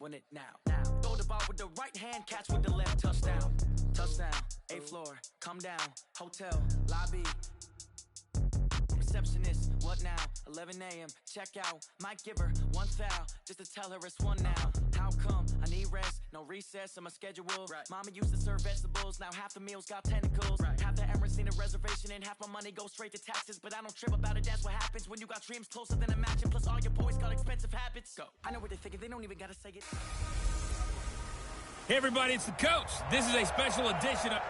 Win it now. Throw the ball with the right hand, catch with the left, touchdown. Touchdown, 8th floor, come down, hotel, lobby. Receptionist, what now? 11 a.m., check out. Might give her one foul, just to tell her it's one now. How come? I need rest, no recess in my schedule. Right. Mama used to serve vegetables, now half the meals got tentacles. Right. Half the Emirates need a reservation and half my money goes straight to taxes. But I don't trip about it, that's what happens when you got dreams closer than a match. And plus all your boys got expensive habits. Go. I know what they're thinking, they don't even gotta say it. Hey everybody, it's the coach. This is a special edition of...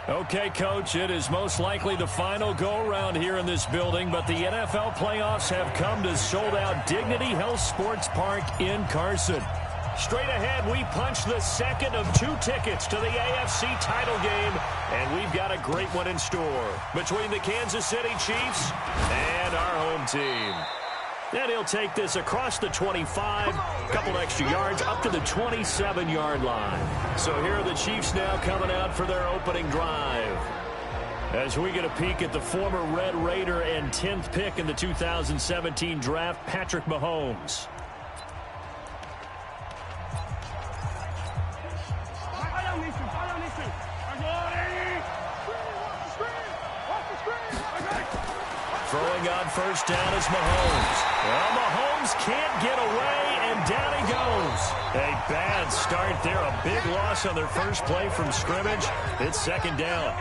Okay, Coach, it is most likely the final go-around here in this building, but the NFL playoffs have come to sold-out Dignity Health Sports Park in Carson. Straight ahead, we punch the second of 2 tickets to the AFC title game, and we've got a great one in store between the Kansas City Chiefs and our home team. And he'll take this across the 25, a couple extra yards, up to the 27-yard line. So here are the Chiefs now coming out for their opening drive. As we get a peek at the former Red Raider and 10th pick in the 2017 draft, Patrick Mahomes. Throwing on first down is Mahomes. Well, Mahomes can't get away, and down he goes. A bad start there. A big loss on their first play from scrimmage. It's second down.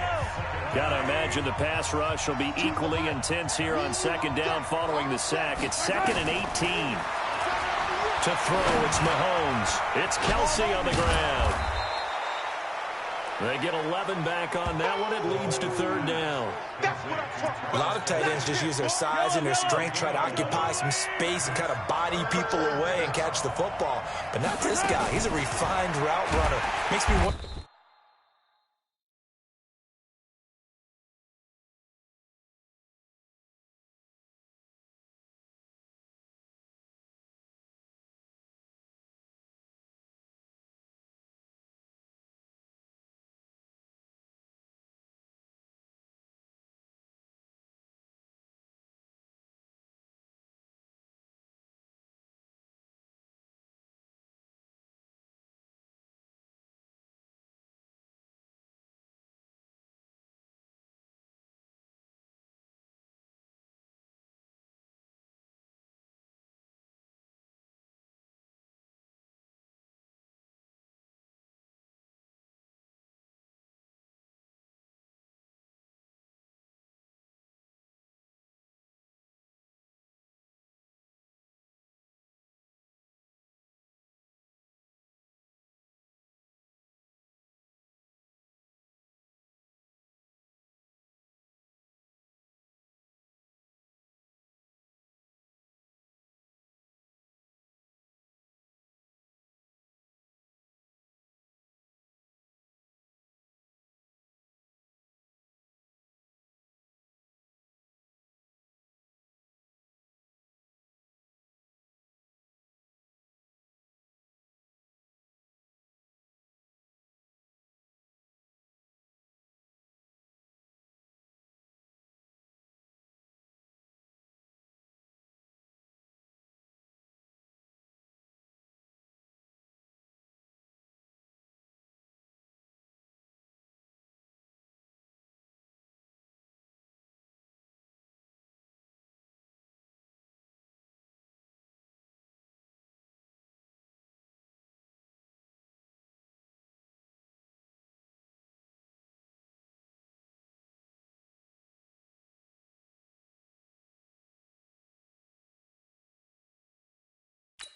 Got to imagine the pass rush will be equally intense here on second down following the sack. It's 2nd and 18. To throw, it's Mahomes. It's Kelsey on the ground. They get 11 back on that one. It leads to 3rd down. A lot of tight ends just use their size and their strength, try to occupy some space and kind of body people away and catch the football. But not this guy. He's a refined route runner. Makes me wonder.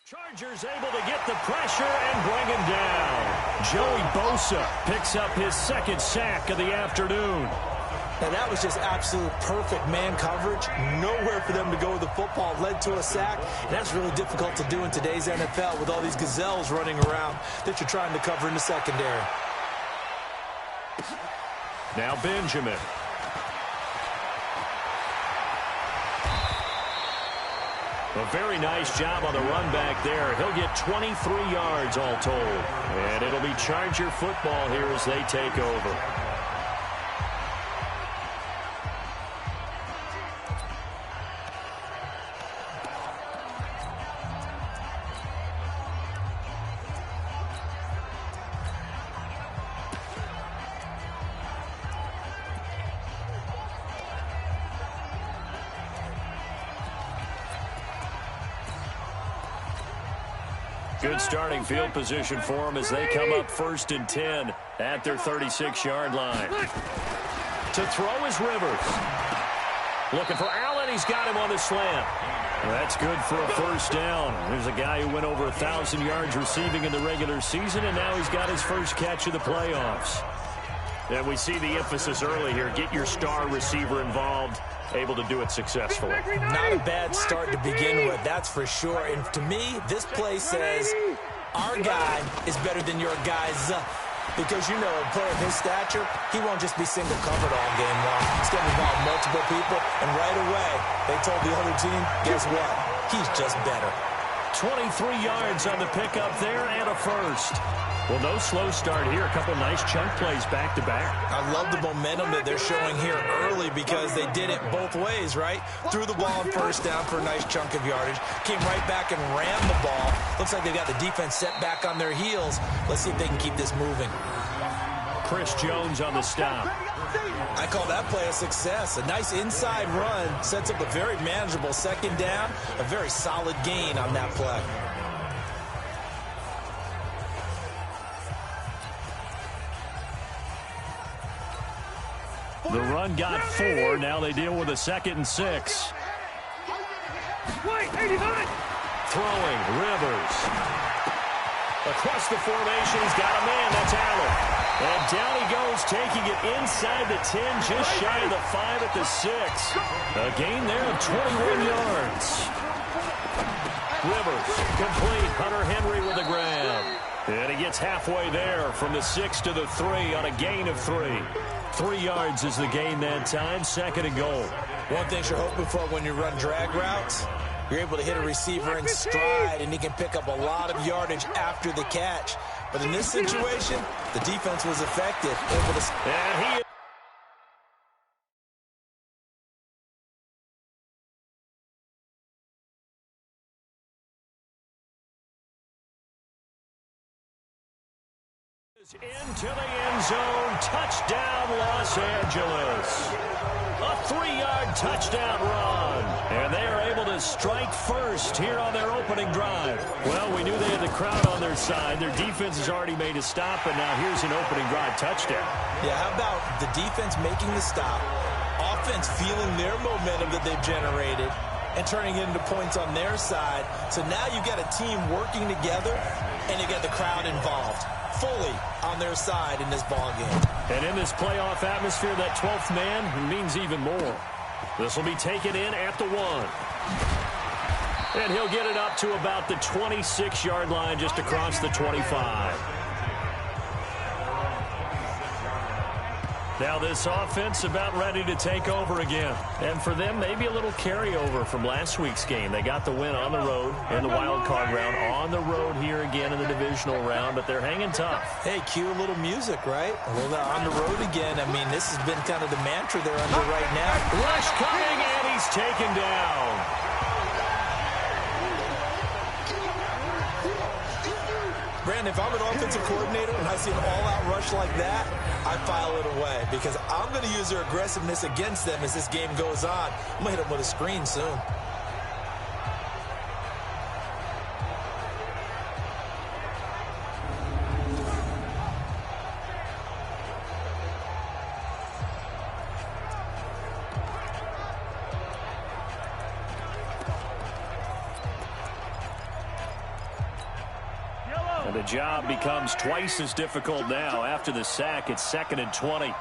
Chargers able to get the pressure and bring him down. Joey Bosa picks up his 2nd sack of the afternoon. And that was just absolute perfect man coverage. Nowhere for them to go with the football. Led to a sack. And that's really difficult to do in today's NFL with all these gazelles running around that you're trying to cover in the secondary. Now Benjamin. A very nice job on the run back there. He'll get 23 yards all told. And it'll be Charger football here as they take over. Good starting field position for them as they come up 1st and 10 at their 36-yard line. To throw is Rivers. Looking for Allen. He's got him on the slant. That's good for a 1st down. There's a guy who went over 1,000 yards receiving in the regular season, and now he's got his first catch of the playoffs. And we see the emphasis early here. Get your star receiver involved, able to do it successfully. Not a bad start to begin with, that's for sure. And to me, this play says our guy is better than your guy's. Because, you know, a player of his stature, he won't just be single covered all game long. He's going to involve multiple people, and right away, they told the other team, guess what? He's just better. 23 yards on the pickup there and a first. Well, no slow start here. A couple nice chunk plays back-to-back. I love the momentum that they're showing here early because they did it both ways, right? Threw the ball on 1st down for a nice chunk of yardage. Came right back and ran the ball. Looks like they've got the defense set back on their heels. Let's see if they can keep this moving. Chris Jones on the stop. I call that play a success. A nice inside run sets up a very manageable 2nd down. A very solid gain on that play. The run got 4. Now they deal with a 2nd and 6. Throwing, Rivers. Across the formation, he's got a man. That's Allen. And down he goes, taking it inside the 10, just shy of the 5 at the 6. A gain there of 21 yards. Rivers, complete. Hunter Henry with a grab. And he gets halfway there from the 6 to the 3 on a gain of 3. 3 yards is the gain that time, 2nd and goal. One thing you're hoping for when you run drag routes, you're able to hit a receiver in stride, and he can pick up a lot of yardage after the catch. But in this situation, the defense was effective. Able to... And he... into the end zone, touchdown Los Angeles. A 3-yard touchdown run. And they are able to strike first here on their opening drive. Well, we knew they had the crowd on their side. Their defense has already made a stop, and now here's an opening drive touchdown. Yeah, how about the defense making the stop, offense feeling their momentum that they've generated, and turning it into points on their side. So now you've got a team working together, and you got the crowd involved fully on their side in this ball game. And in this playoff atmosphere, that 12th man means even more. This will be taken in at the 1. And he'll get it up to about the 26-yard line, just across the 25. Now this offense about ready to take over again. And for them, maybe a little carryover from last week's game. They got the win on the road in the wild card round, on the road here again in the divisional round, but they're hanging tough. Hey, cue a little music, right? A little on the road again. I mean, this has been kind of the mantra they're under right now. Rush coming, and he's taken down. Brandon, if I'm an offensive coordinator and I see an all-out rush like that, I file it away because I'm going to use their aggressiveness against them as this game goes on. I'm going to hit them with a screen soon. And the job becomes twice as difficult now. After the sack, it's 2nd and 20.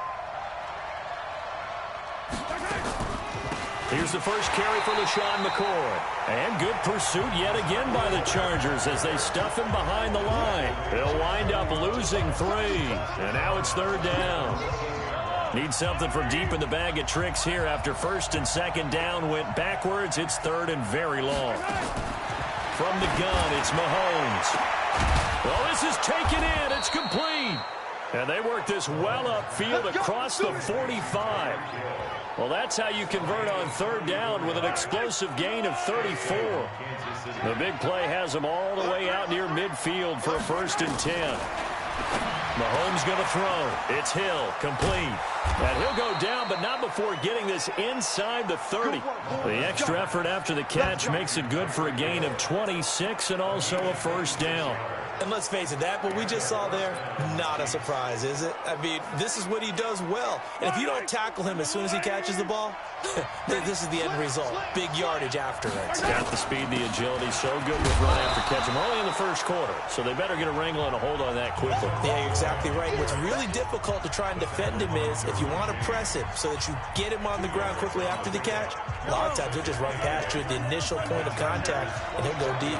Here's the first carry for LaShawn McCoy. And good pursuit yet again by the Chargers as they stuff him behind the line. They'll wind up losing 3. And now it's 3rd down. Need something from deep in the bag of tricks here after 1st and 2nd down went backwards. It's 3rd and very long. From the gun, it's Mahomes. Well, this is taken in. It's complete. And they work this well upfield across the 45. Well, that's how you convert on 3rd down with an explosive gain of 34. The big play has them all the way out near midfield for a 1st and 10. Mahomes going to throw. It's Hill, complete. And he'll go down, but not before getting this inside the 30. The extra effort after the catch makes it good for a gain of 26 and also a first down. And let's face it, that what we just saw there, not a surprise, is it? I mean, this is what he does well. And if you don't tackle him as soon as he catches the ball, this is the end result. Big yardage after it. Got the speed, the agility, so good with run after catch. We're only in the first quarter, so they better get a wrangle and a hold on that quickly. Yeah, you're exactly right. What's really difficult to try and defend him is if you want to press him so that you get him on the ground quickly after the catch, a lot of times he'll just run past you at the initial point of contact, and he'll go deep.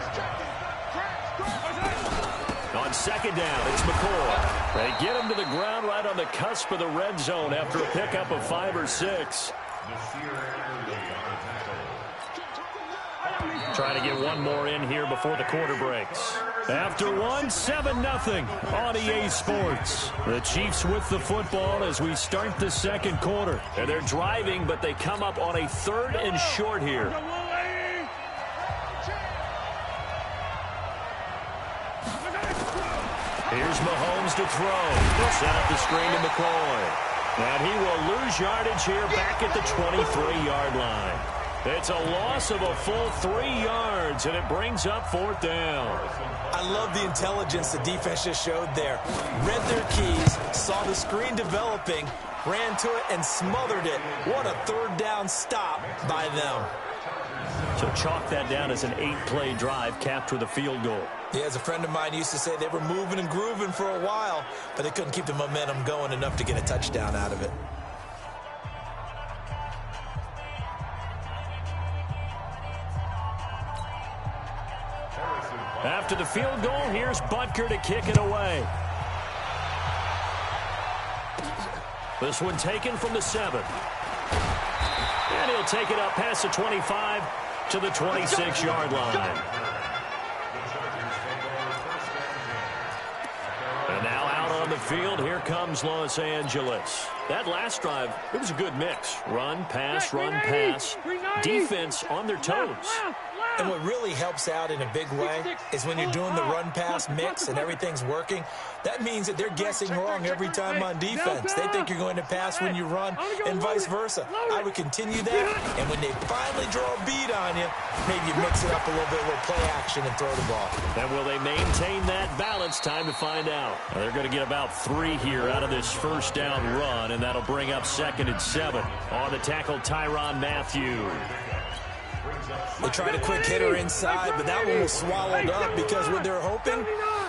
On second down, it's McCoy. They get him to the ground right on the cusp of the red zone after a pickup of 5 or 6. Trying to get one more in here before the quarter breaks. After one, 7-0 on EA Sports. The Chiefs with the football as we start the second quarter. And they're driving, but they come up on a 3rd and short here. Here's Mahomes to throw. They'll set up the screen to McCoy. And he will lose yardage here back at the 23-yard line. It's a loss of a full 3 yards, and it brings up 4th down. I love the intelligence the defense just showed there. Read their keys, saw the screen developing, ran to it, and smothered it. What a 3rd down stop by them. So chalk that down as an 8-play drive capped with a field goal. Yeah, as a friend of mine used to say, they were moving and grooving for a while, but they couldn't keep the momentum going enough to get a touchdown out of it. After the field goal, here's Butker to kick it away. This one taken from the 7. And he'll take it up past the 25 to the 26-yard line. And now out on the field, here comes Los Angeles. That last drive, it was a good mix. Run, pass, run, pass. Defense on their toes. And what really helps out in a big way is when you're doing the run-pass mix and everything's working, that means that they're guessing wrong every time on defense. They think you're going to pass when you run and vice versa. I would continue that, and when they finally draw a beat on you, maybe you mix it up a little bit, a little play action and throw the ball. And will they maintain that balance? Time to find out. They're going to get about 3 here out of this first down run, and that'll bring up 2nd and 7. On the tackle, Tyrann Mathieu. They tried a quick hitter inside, but that one was swallowed up because what they're hoping,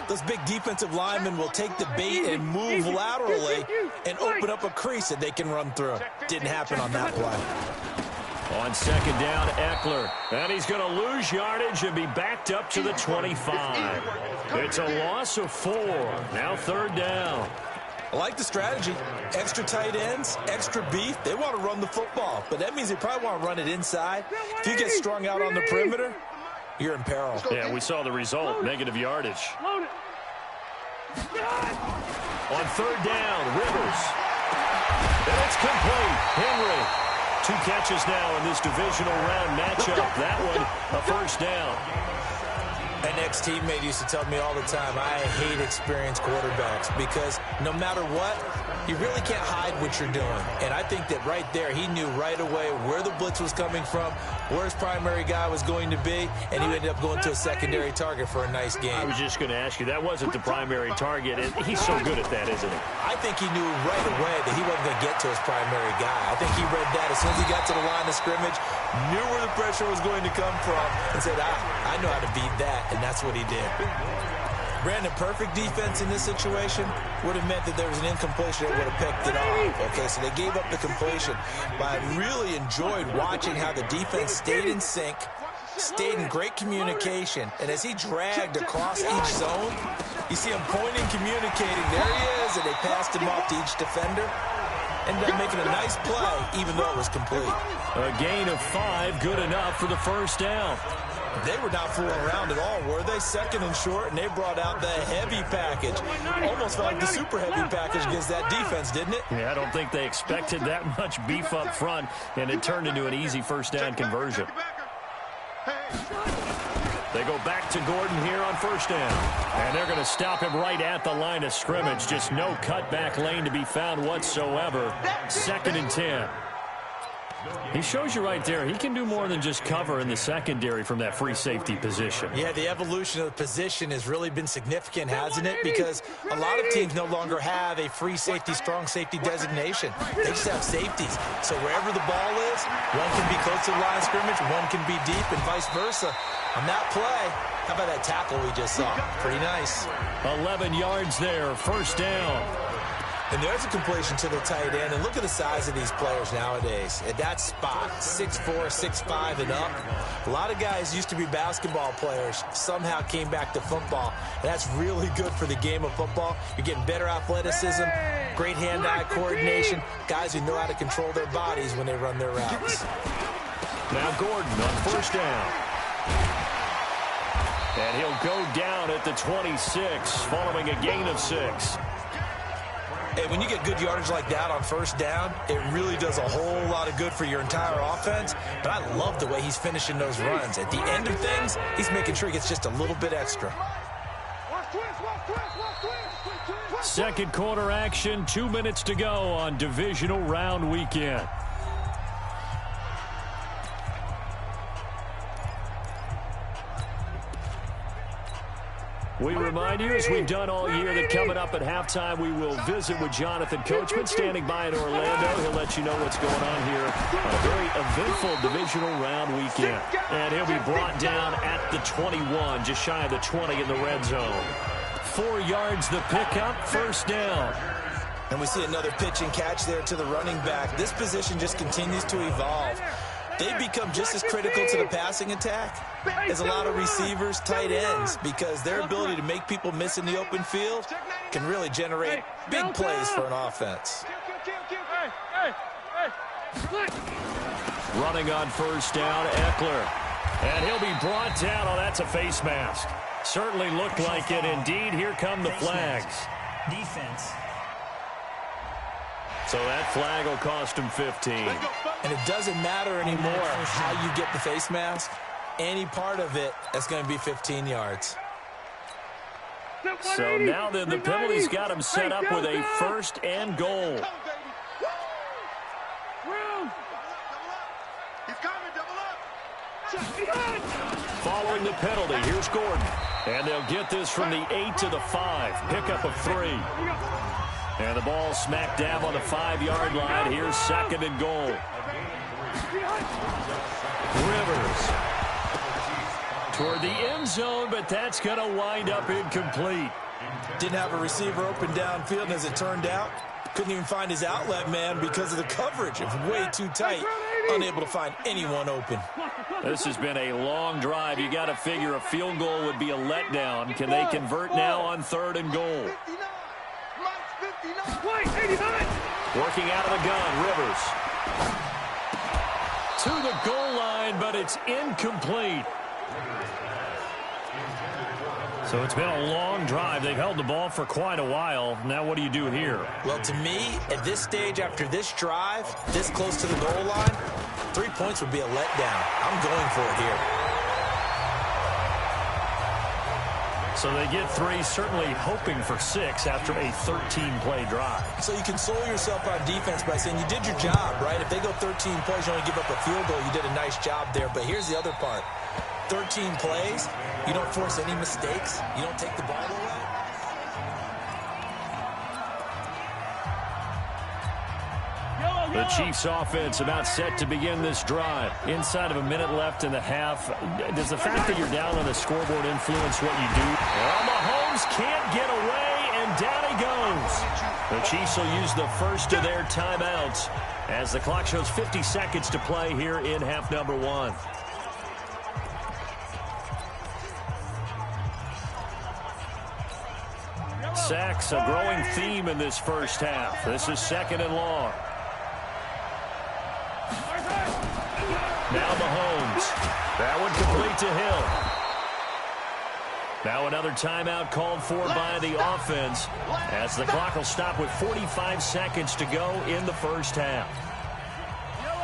those big defensive linemen will take the bait and move laterally and open up a crease that they can run through. Didn't happen on that play. On second down, Eckler. And he's going to lose yardage and be backed up to the 25. It's a loss of 4. Now 3rd down. I like the strategy. Extra tight ends, extra beef. They want to run the football, but that means they probably want to run it inside. If you get strung out on the perimeter, you're in peril. Yeah, we saw the result, negative yardage. On 3rd down, Rivers. And it's complete. Henry. 2 catches now in this divisional round matchup. That one, a first down. An ex-teammate used to tell me all the time, I hate experienced quarterbacks because no matter what, you really can't hide what you're doing. And I think that right there, he knew right away where the blitz was coming from, where his primary guy was going to be, and he ended up going to a secondary target for a nice game. I was just going to ask you, that wasn't the primary target, and he's so good at that, isn't he? I think he knew right away that he wasn't going to get to his primary guy. I think he read that as soon as he got to the line of scrimmage, knew where the pressure was going to come from, and said, I know how to beat that. And that's what he did. Brandon, perfect defense in this situation would have meant that there was an incompletion that would have picked it off. Okay, so they gave up the completion. But I really enjoyed watching how the defense stayed in sync, stayed in great communication. And as he dragged across each zone, you see him pointing, communicating. There he is, and they passed him off to each defender. Ended up making a nice play, even though it was complete. A gain of 5, good enough for the first down. They were not fooling around at all, were they? 2nd and short, and they brought out the heavy package. Almost felt like the super heavy package against that defense, didn't it? Yeah, I don't think they expected that much beef up front, and it turned into an easy first down conversion. They go back to Gordon here on first down. And they're going to stop him right at the line of scrimmage. Just no cutback lane to be found whatsoever. 2nd and 10. He shows you right there, he can do more than just cover in the secondary from that free safety position. Yeah, the evolution of the position has really been significant, hasn't it? Because a lot of teams no longer have a free safety, strong safety designation. They just have safeties. So wherever the ball is, one can be close to the line of scrimmage, one can be deep, and vice versa. On that play, how about that tackle we just saw? Pretty nice. 11 yards there, first down. And there's a completion to the tight end. And look at the size of these players nowadays. At that spot, 6'4", 6'5", and up. A lot of guys used to be basketball players, somehow came back to football. And that's really good for the game of football. You're getting better athleticism, great hand-eye coordination, guys who know how to control their bodies when they run their routes. Now Gordon on first down. And he'll go down at the 26, following a gain of 6. Hey, when you get good yardage like that on first down, it really does a whole lot of good for your entire offense. But I love the way he's finishing those runs. At the end of things, he's making sure he gets just a little bit extra. Second quarter action, 2 minutes to go on divisional round weekend. We remind you, as we've done all year, that coming up at halftime, we will visit with Jonathan Coachman, standing by in Orlando. He'll let you know what's going on here on a very eventful divisional round weekend. And he'll be brought down at the 21, just shy of the 20 in the red zone. 4 yards the pickup, first down. And we see another pitch and catch there to the running back. This position just continues to evolve. They become just as critical to the passing attack as a lot of receivers, tight ends, because their ability to make people miss in the open field can really generate big plays for an offense. Running on first down, Eckler. And he'll be brought down. Oh, that's a face mask. Certainly looked like it. Indeed, here come the flags. Defense. So that flag will cost him 15. And it doesn't matter anymore how you get the face mask. Any part of it, that's going to be 15 yards. So now then, the penalty's got him set up with a first and goal. Following the penalty, here's Gordon. And they'll get this from the 8 to the 5. Pickup of 3. And the ball smack dab on the 5-yard line. Here's second and goal. Rivers toward the end zone, but that's going to wind up incomplete. Didn't have a receiver open downfield, and as it turned out, couldn't even find his outlet man because of the coverage. It was way too tight, unable to find anyone open. This has been a long drive. You got to figure a field goal would be a letdown. Can they convert now on third and goal? Working out of the gun, Rivers. To the goal line, but it's incomplete. So it's been a long drive. They've held the ball for quite a while. Now what do you do here? Well, to me, at this stage, after this drive, this close to the goal line, 3 points would be a letdown. I'm going for it here. So they get 3, certainly hoping for 6 after a 13-play drive. So you console yourself on defense by saying you did your job, right? If they go 13 plays, you only give up a field goal, you did a nice job there. But here's the other part. 13 plays, you don't force any mistakes, you don't take the ball away. The Chiefs offense about set to begin this drive. Inside of a minute left in the half. Does the fact that you're down on the scoreboard influence what you do? Well, Mahomes can't get away, and down he goes. The Chiefs will use the first of their timeouts as the clock shows 50 seconds to play here in half number 1. Sacks, a growing theme in this first half. This is second and long. Now Mahomes. That one complete to Hill. Now another timeout called for by the offense as the clock will stop with 45 seconds to go in the first half.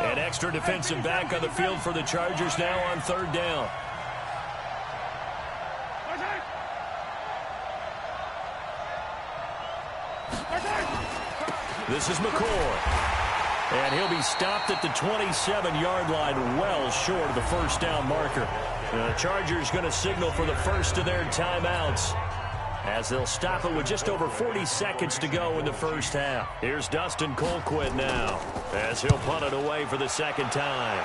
An extra defensive back on the field for the Chargers now on third down. This is McCoy. And he'll be stopped at the 27-yard line, well short of the first down marker. The Chargers going to signal for the first of their timeouts, as they'll stop it with just over 40 seconds to go in the first half. Here's Dustin Colquitt now, as he'll punt it away for the second time.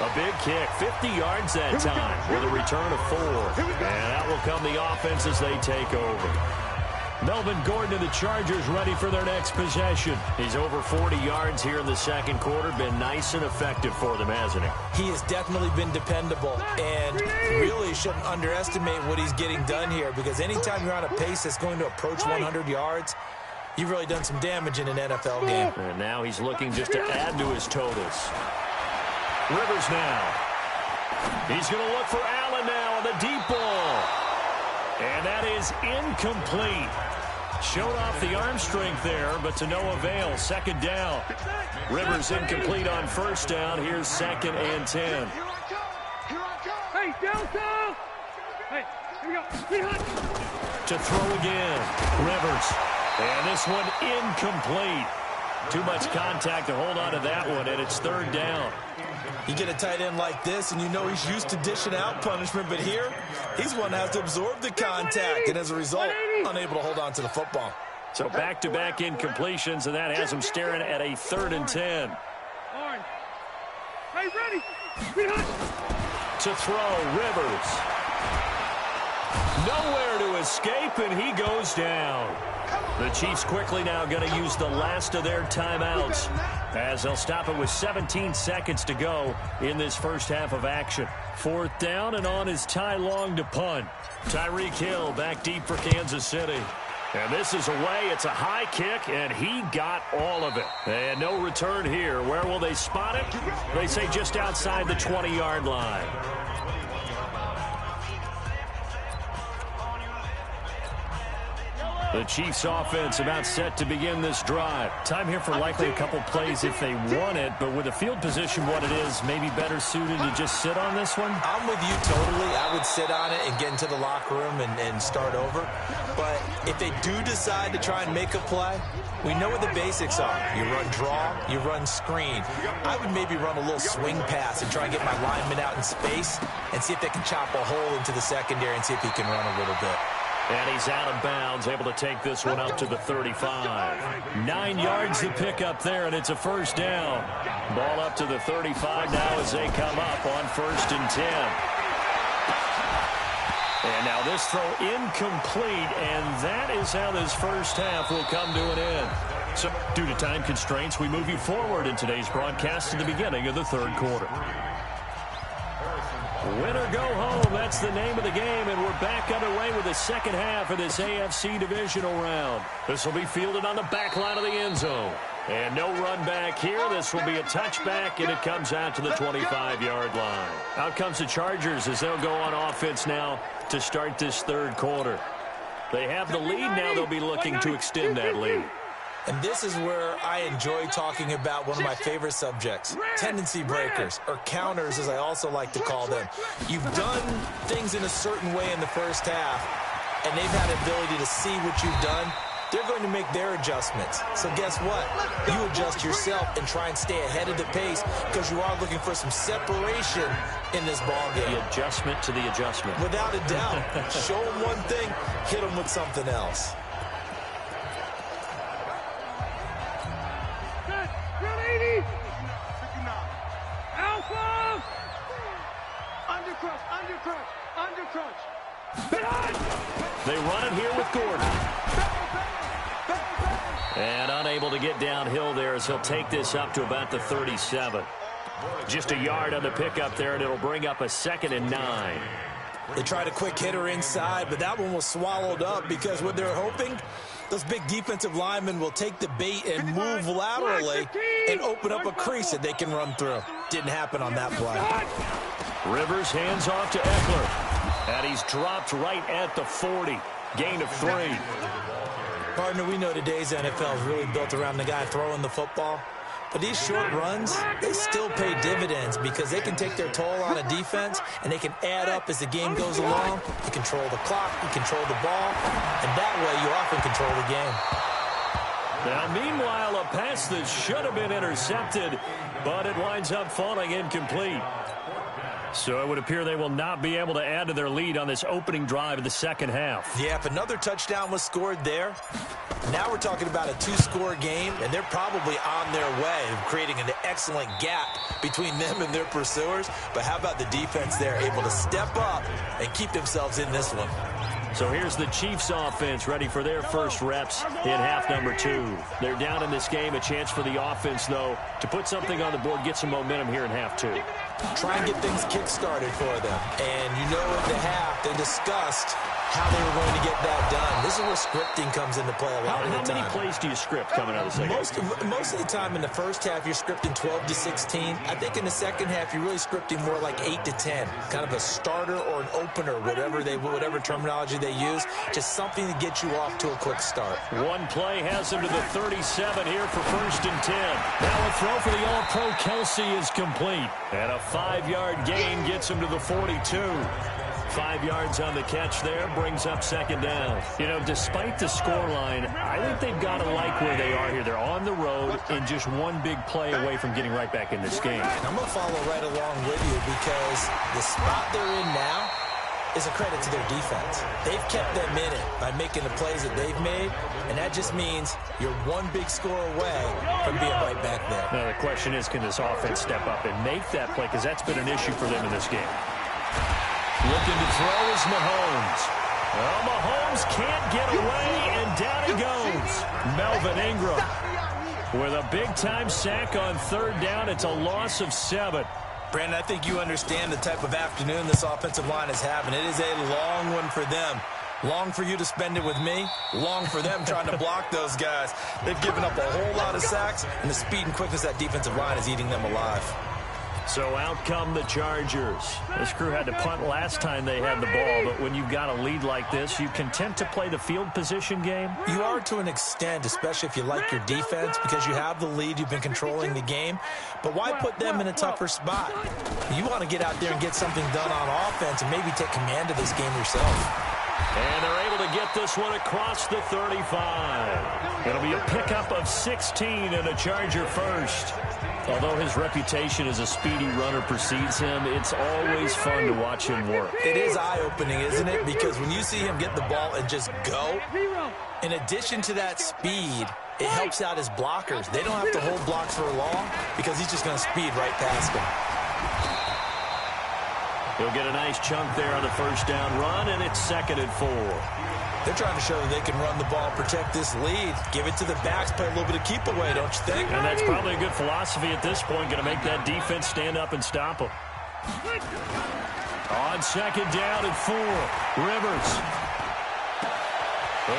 A big kick, 50 yards that time, with a return of 4. And out will come the offense as they take over. Melvin Gordon and the Chargers ready for their next possession. He's over 40 yards here in the second quarter. Been nice and effective for them, hasn't he? He has definitely been dependable, and really shouldn't underestimate what he's getting done here, because anytime you're on a pace that's going to approach 100 yards, you've really done some damage in an NFL game. And now he's looking just to add to his totals. Rivers now. He's going to look for Allen now on the deep ball. And that is incomplete. Showed off the arm strength there, but to no avail. Second down. Rivers incomplete on first down. Here's 2nd and 10. Hey, downtown! Hey, here we go. To throw again. Rivers. And this one incomplete. Too much contact to hold on to that one, and it's 3rd down. You get a tight end like this, and you know he's used to dishing out punishment, but here, he's one that has to absorb the contact, and as a result, unable to hold on to the football. So back-to-back incompletions, and that has him staring at a 3rd and 10. Orange. Hey, ready. To throw, Rivers. Nowhere to escape, and he goes down. The Chiefs quickly now going to use the last of their timeouts, as they'll stop it with 17 seconds to go in this first half of action. 4th down, and on is Ty Long to punt. Tyreek Hill back deep for Kansas City. And this is away. It's a high kick, and he got all of it. And no return here. Where will they spot it? They say just outside the 20-yard line. The Chiefs offense about set to begin this drive. Time here for likely a couple plays if they want it, but with the field position what it is, maybe better suited to just sit on this one? I'm with you totally. I would sit on it and get into the locker room and start over. But if they do decide to try and make a play, we know what the basics are. You run draw, you run screen. I would maybe run a little swing pass and try and get my lineman out in space and see if they can chop a hole into the secondary and see if he can run a little bit. And he's out of bounds, able to take this one up to the 35. 9 yards to pick up there, and it's a first down. Ball up to the 35 now as they come up on 1st and 10. And now this throw incomplete, and that is how this first half will come to an end. So, due to time constraints, we move you forward in today's broadcast to the beginning of the 3rd quarter. Win or go home, that's the name of the game, and we're back underway with the second half of this AFC divisional round. This will be fielded on the back line of the end zone. And no run back here. This will be a touchback, and it comes out to the 25-yard line. Out comes the Chargers as they'll go on offense now to start this 3rd quarter. They have the lead now. They'll be looking to extend that lead. And this is where I enjoy talking about one of my favorite subjects, tendency breakers, or counters as I also like to call them. You've done things in a certain way in the first half, and they've had the ability to see what you've done. They're going to make their adjustments. So guess what? You adjust yourself and try and stay ahead of the pace because you are looking for some separation in this ball game. The adjustment to the adjustment. Without a doubt. Show them one thing, hit them with something else. They run it here with Gordon. And unable to get downhill there as he'll take this up to about the 37. Just a yard on the pickup there, and it'll bring up a 2nd and 9. They tried a quick hitter inside, but that one was swallowed up because what they're hoping, those big defensive linemen will take the bait and move laterally and open up a crease that they can run through. Didn't happen on that play. Rivers hands off to Eckler. And he's dropped right at the 40. Gain of 3. Partner, we know today's NFL is really built around the guy throwing the football. But these short runs, they still pay dividends because they can take their toll on a defense, and they can add up as the game goes along. You control the clock, you control the ball, and that way you often control the game. Now, meanwhile, a pass that should have been intercepted, but it winds up falling incomplete. So it would appear they will not be able to add to their lead on this opening drive of the second half. Yeah, if another touchdown was scored there, now we're talking about a two-score game, and they're probably on their way of creating an excellent gap between them and their pursuers. But how about the defense there, able to step up and keep themselves in this one? So here's the Chiefs offense ready for their first reps in half number 2. They're down in this game. A chance for the offense, though, to put something on the board, get some momentum here in half 2. Try and get things kick-started for them. And you know at the half, they discussed how they were going to get that done. This is where scripting comes into play a lot of the time. How many plays do you script coming out of the second? Most of the time in the first half, you're scripting 12 to 16. I think in the second half, you're really scripting more like 8 to 10. Kind of a starter or an opener, whatever terminology they use. Just something to get you off to a quick start. One play has him to the 37 here for 1st and 10. Now a throw for the All-Pro Kelsey is complete. And a 5-yard gain gets him to the 42. 5 yards on the catch there, brings up 2nd down. You know, despite the scoreline, I think they've got to like where they are here. They're on the road and just one big play away from getting right back in this game. I'm going to follow right along with you because the spot they're in now is a credit to their defense. They've kept them in it by making the plays that they've made, and that just means you're one big score away from being right back there. Now, the question is, can this offense step up and make that play? Because that's been an issue for them in this game. Looking to throw is Mahomes. Well, Mahomes can't get away, and down he goes. Melvin Ingram with a big-time sack on 3rd down. It's a loss of 7. Brandon, I think you understand the type of afternoon this offensive line is having. It is a long one for them. Long for you to spend it with me. Long for them trying to block those guys. They've given up a whole lot of sacks, and the speed and quickness of that defensive line is eating them alive. So out come the Chargers. This crew had to punt last time they had the ball, but when you've got a lead like this, you content to play the field position game? You are to an extent, especially if you like your defense, because you have the lead, you've been controlling the game. But why put them in a tougher spot? You want to get out there and get something done on offense and maybe take command of this game yourself. And they're able to get this one across the 35. It'll be a pickup of 16 and a Charger first. Although his reputation as a speedy runner precedes him, it's always fun to watch him work. It is eye-opening, isn't it? Because when you see him get the ball and just go, in addition to that speed, it helps out his blockers. They don't have to hold blocks for long because he's just going to speed right past them. He'll get a nice chunk there on the 1st down run, and it's 2nd and 4. They're trying to show that they can run the ball, protect this lead, give it to the backs, play a little bit of keep away, don't you think? And that's probably a good philosophy at this point, going to make that defense stand up and stop them. On 2nd down and 4, Rivers.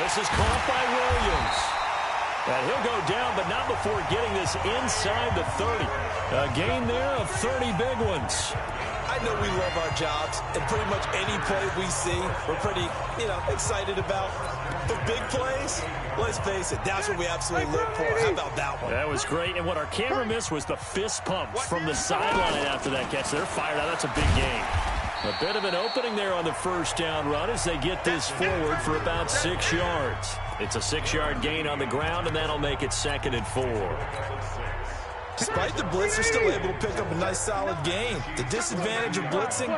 This is caught by Williams. And he'll go down, but not before getting this inside the 30. A gain there of 30 big ones. I know we love our jobs, and pretty much any play we see, we're pretty, excited about. But big plays, let's face it, that's what we absolutely live for. How about that one? That was great, and what our camera missed was the fist pump from the sideline after that catch. They're fired out. That's a big gain. A bit of an opening there on the 1st down run as they get this forward for about 6 yards. It's a 6-yard gain on the ground, and that'll make it 2nd and 4. Despite the blitz, they're still able to pick up a nice, solid gain. The disadvantage of blitzing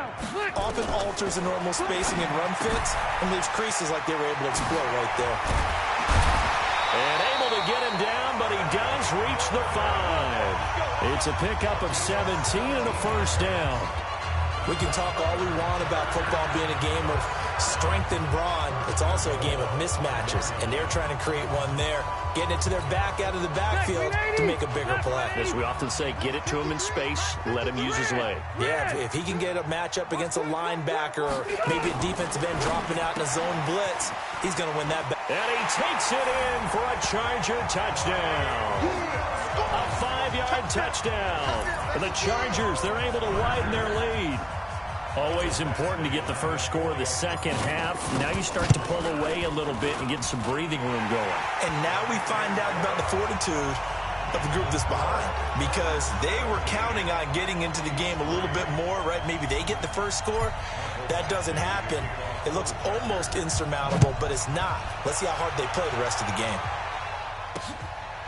often alters the normal spacing and run fits and leaves creases like they were able to exploit right there. And able to get him down, but he does reach the 5. It's a pickup of 17 and a 1st down. We can talk all we want about football being a game of strength and brawn. It's also a game of mismatches, and they're trying to create one there, getting it to their back out of the backfield to make a bigger play. As we often say, get it to him in space, let him use his leg. Yeah, if he can get a matchup against a linebacker or maybe a defensive end dropping out in a zone blitz, he's going to win that back. And he takes it in for a Charger touchdown. A 5-yard touchdown. For the Chargers, they're able to widen their lead. Always important to get the first score of the second half. Now you start to pull away a little bit and get some breathing room going. And now we find out about the fortitude of the group that's behind because they were counting on getting into the game a little bit more, right? Maybe they get the first score. That doesn't happen. It looks almost insurmountable, but it's not. Let's see how hard they play the rest of the game.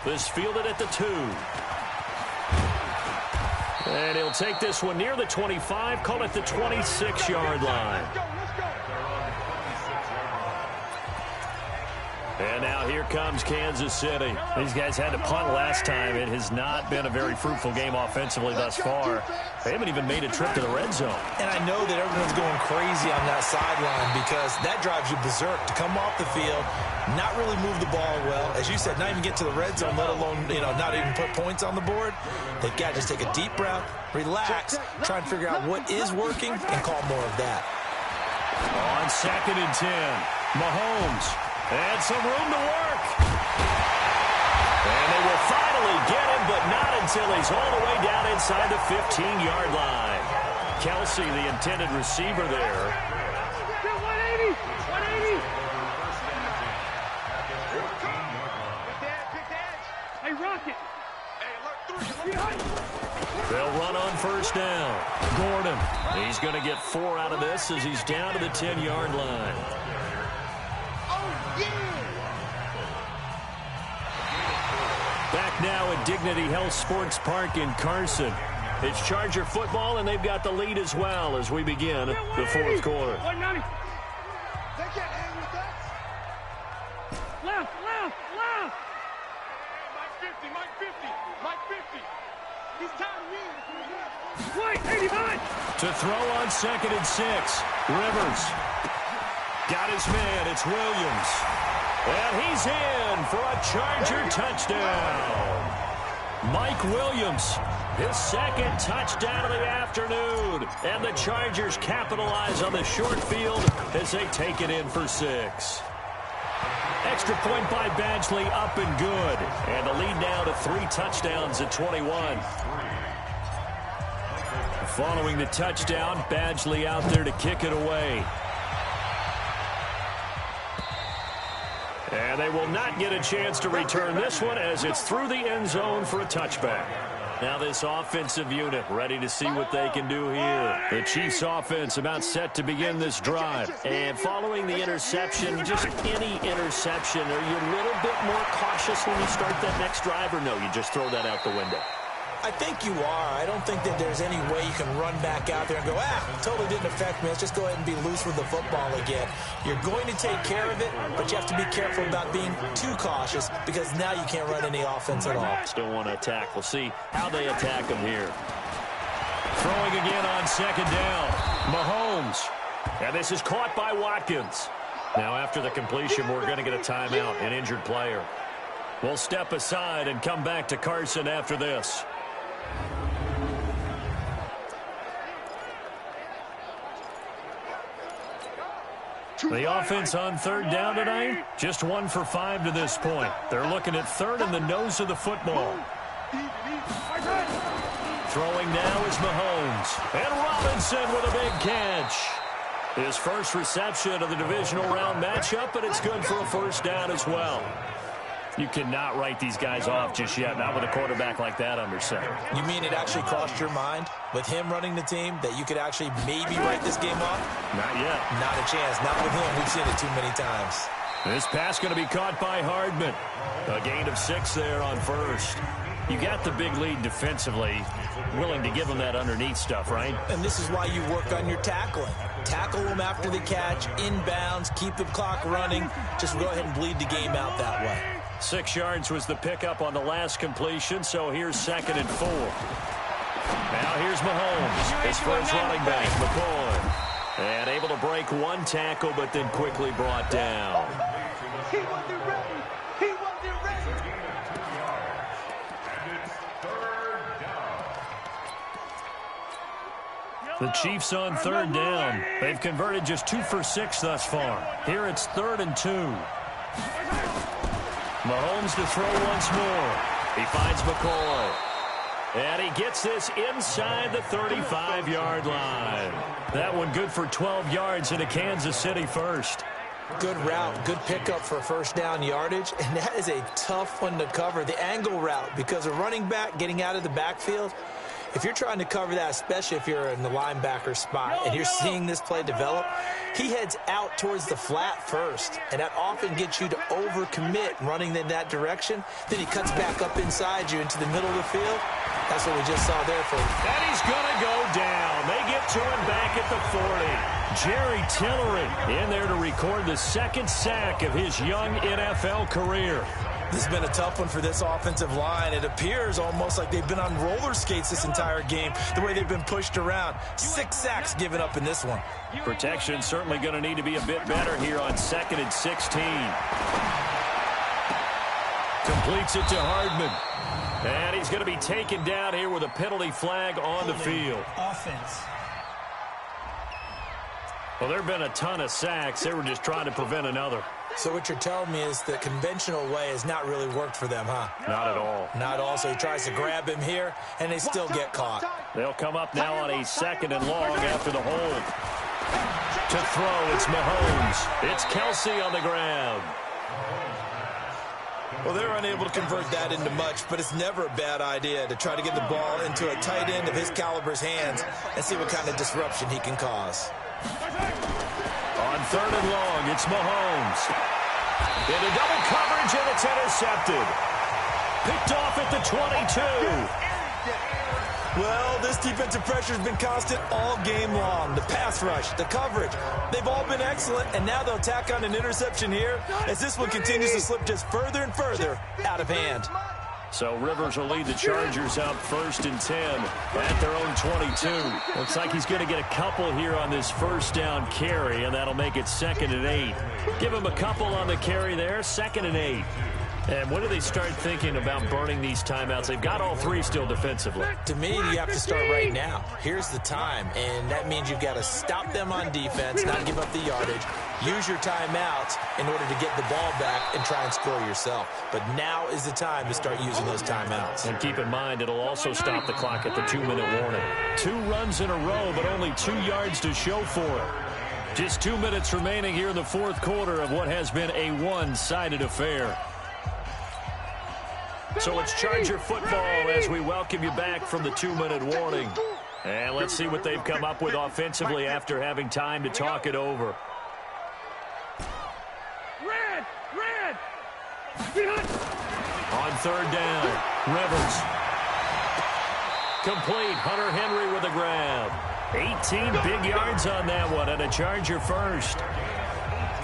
This fielded at the 2. And he'll take this one near the 25, call it the 26-yard line. And now here comes Kansas City. These guys had to punt last time. It has not been a very fruitful game offensively thus far. They haven't even made a trip to the red zone. And I know that everyone's going crazy on that sideline because that drives you berserk to come off the field, not really move the ball well. As you said, not even get to the red zone, let alone, not even put points on the board. They've got to just take a deep breath, relax, try and figure out what is working, and call more of that. On 2nd and 10, Mahomes. And some room to work. And they will finally get him, but not until he's all the way down inside the 15-yard line. Kelsey, the intended receiver there. 180! 180! Hey, Rocket! They'll run on first down. Gordon, he's going to get 4 out of this as he's down to the 10-yard line. Back now at Dignity Health Sports Park in Carson. It's Charger football, and they've got the lead as well as we begin the fourth quarter. 190. They can't hang with that. Left. Mike 50. Mike 50. He's tired of me. Right, 85. To throw on 2nd and 6. Rivers. Got his man. It's Williams. And he's in for a Charger touchdown. Mike Williams, his second touchdown of the afternoon. And the Chargers capitalize on the short field as they take it in for 6. Extra point by Badgley, up and good. And the lead now to 3 touchdowns at 21. Following the touchdown, Badgley out there to kick it away. And they will not get a chance to return this one as it's through the end zone for a touchback. Now this offensive unit ready to see what they can do here. The Chiefs offense about set to begin this drive. And following the interception, just any interception, are you a little bit more cautious when you start that next drive, or no, you just throw that out the window? I think you are. I don't think that there's any way you can run back out there and go, totally didn't affect me. Let's just go ahead and be loose with the football again. You're going to take care of it, but you have to be careful about being too cautious because now you can't run any offense at all. Still want to attack. We'll see how they attack them here. Throwing again on 2nd down. Mahomes. And this is caught by Watkins. Now after the completion, we're going to get a timeout, an injured player. We'll step aside and come back to Carson after this. The offense on 3rd down tonight, just 1 for 5 to this point. They're looking at 3rd in the nose of the football. Throwing now is Mahomes. And Robinson with a big catch. His first reception of the divisional round matchup, but it's good for a first down as well. You cannot write these guys off just yet, not with a quarterback like that under center. You mean it actually crossed your mind with him running the team that you could actually maybe write this game off? Not yet. Not a chance. Not with him. We've seen it too many times. This pass going to be caught by Hardman. A gain of 6 there on first. You got the big lead defensively. Willing to give them that underneath stuff, right? And this is why you work on your tackling. Tackle them after the catch, inbounds, keep the clock running. Just go ahead and bleed the game out that way. 6 yards was the pickup on the last completion, so here's 2nd and 4. Now here's Mahomes. His first running back, McCoy. And able to break 1 tackle, but then quickly brought down. He wasn't ready. He wasn't ready. The Chiefs on 3rd down. They've converted just 2 for 6 thus far. Here it's 3rd and 2. Mahomes to throw once more. He finds McCoy. And he gets this inside the 35-yard line. That one good for 12 yards and a Kansas City first. Good route, good pickup for first down yardage, and that is a tough one to cover, the angle route, because a running back getting out of the backfield, if you're trying to cover that, especially if you're in the linebacker spot and you're seeing this play develop, he heads out towards the flat first, and that often gets you to overcommit running in that direction. Then he cuts back up inside you into the middle of the field. That's what we just saw there for him. And he's going to go down. They get to him back at the 40. Jerry Tillery in there to record the second sack of his young NFL career. This has been a tough one for this offensive line. It appears almost like they've been on roller skates this entire game, the way they've been pushed around. 6 sacks given up in this one. Protection certainly going to need to be a bit better here on 2nd and 16. Completes it to Hardman. And he's going to be taken down here with a penalty flag on the field. Offense. Well, there have been a ton of sacks. They were just trying to prevent another. So what you're telling me is the conventional way has not really worked for them, huh? Not at all. Not at all. So he tries to grab him here, and they still get caught. They'll come up now on a 2nd and long after the hold. To throw, it's Mahomes. It's Kelsey on the ground. Well, they're unable to convert that into much, but it's never a bad idea to try to get the ball into a tight end of his caliber's hands and see what kind of disruption he can cause. On 3rd and long, it's Mahomes. Into double coverage, and it's intercepted. Picked off at the 22. Well, this defensive pressure has been constant all game long. The pass rush, the coverage, they've all been excellent, and now they'll tack on an interception here as this one continues to slip just further and further out of hand. So Rivers will lead the Chargers out 1st and 10 at their own 22. Looks like he's going to get a couple here on this first down carry, and that'll make it 2nd and 8. Give him a couple on the carry there, 2nd and 8. And when do they start thinking about burning these timeouts? They've got all 3 still defensively. To me, you have to start right now. Here's the time, and that means you've got to stop them on defense, not give up the yardage, use your timeouts in order to get the ball back and try and score yourself. But now is the time to start using those timeouts. And keep in mind, it'll also stop the clock at the 2-minute warning. 2 runs in a row, but only 2 yards to show for it. Just 2 minutes remaining here in the 4th quarter of what has been a one-sided affair. So it's Charger football as we welcome you back from the 2-minute warning. And let's see what they've come up with offensively after having time to talk it over. Red! On 3rd down, Rivers. Complete, Hunter Henry with a grab. 18 big yards on that one, and a Charger first.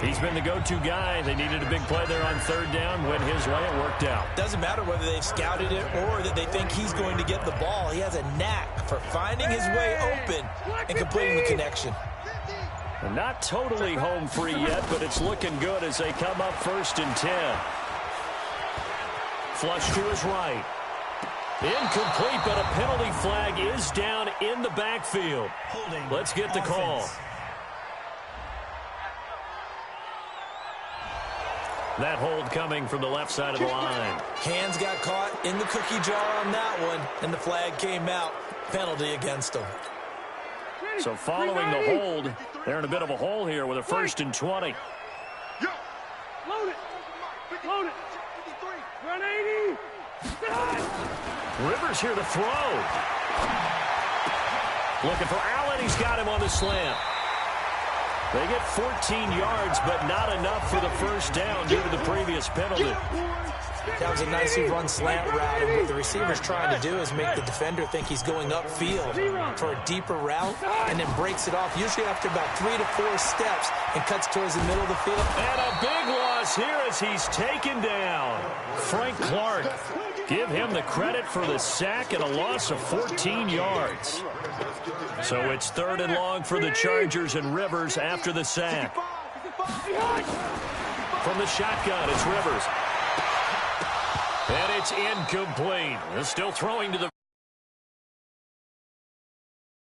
He's been the go-to guy. They needed a big play there on 3rd down. Went his way, it worked out. Doesn't matter whether they've scouted it or that they think he's going to get the ball. He has a knack for finding his way open and completing the connection. And not totally home free yet, but it's looking good as they come up 1st and 10. Flush to his right. Incomplete, but a penalty flag is down in the backfield. Let's get the call. That hold coming from the left side of the line. Hands got caught in the cookie jar on that one, and the flag came out. Penalty against them. So following the hold, they're in a bit of a hole here with a 1st and 20. Load it! Load it! Run 80! Rivers here to throw. Looking for Allen. He's got him on the slant. They get 14 yards, but not enough for the first down due to the previous penalty. That was a nicely run slant route, and what the receiver's trying to do is make the defender think he's going upfield for a deeper route, and then breaks it off, usually after about 3 to 4 steps, and cuts towards the middle of the field. And a big loss here as he's taken down. Frank Clark. Give him the credit for the sack and a loss of 14 yards. So it's 3rd and long for the Chargers, and Rivers after the sack. From the shotgun, it's Rivers. And it's incomplete. Still throwing to the